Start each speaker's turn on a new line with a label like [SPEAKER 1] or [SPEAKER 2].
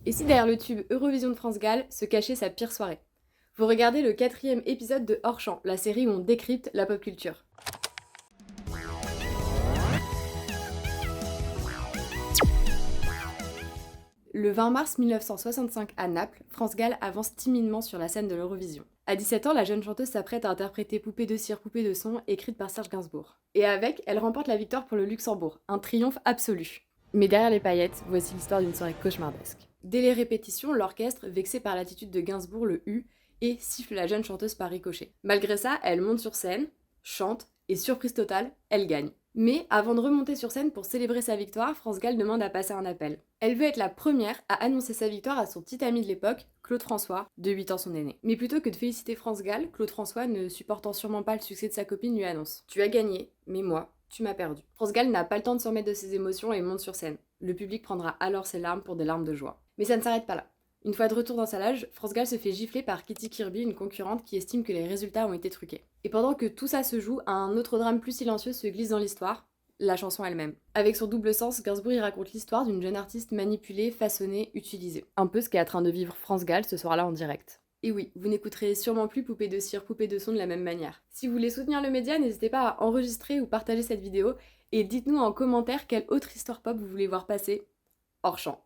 [SPEAKER 1] Et si derrière le tube Eurovision de France Gall se cachait sa pire soirée? Vous regardez le 4e épisode de Hors Champ, la série où on décrypte la pop culture. Le 20 mars 1965 à Naples, France Gall avance timidement sur la scène de l'Eurovision. À 17 ans, la jeune chanteuse s'apprête à interpréter Poupée de cire, poupée de son, écrite par Serge Gainsbourg. Et avec, elle remporte la victoire pour le Luxembourg, un triomphe absolu. Mais derrière les paillettes, voici l'histoire d'une soirée cauchemardesque. Dès les répétitions, l'orchestre, vexé par l'attitude de Gainsbourg, le hue et siffle la jeune chanteuse par ricochet. Malgré ça, elle monte sur scène, chante, et surprise totale, elle gagne. Mais avant de remonter sur scène pour célébrer sa victoire, France Gall demande à passer un appel. Elle veut être la première à annoncer sa victoire à son petit ami de l'époque, Claude François, de 8 ans son aîné. Mais plutôt que de féliciter France Gall, Claude François, ne supportant sûrement pas le succès de sa copine, lui annonce: Tu as gagné, mais moi, tu m'as perdu. France Gall n'a pas le temps de se remettre de ses émotions et monte sur scène. Le public prendra alors ses larmes pour des larmes de joie. Mais ça ne s'arrête pas là. Une fois de retour dans sa loge, France Gall se fait gifler par Kitty Kirby, une concurrente qui estime que les résultats ont été truqués. Et pendant que tout ça se joue, un autre drame plus silencieux se glisse dans l'histoire, la chanson elle-même. Avec son double sens, Gainsbourg y raconte l'histoire d'une jeune artiste manipulée, façonnée, utilisée. Un peu ce qu'est en train de vivre France Gall ce soir-là en direct. Et oui, vous n'écouterez sûrement plus Poupée de cire, poupée de son de la même manière. Si vous voulez soutenir le média, n'hésitez pas à enregistrer ou partager cette vidéo et dites-nous en commentaire quelle autre histoire pop vous voulez voir passer hors champ.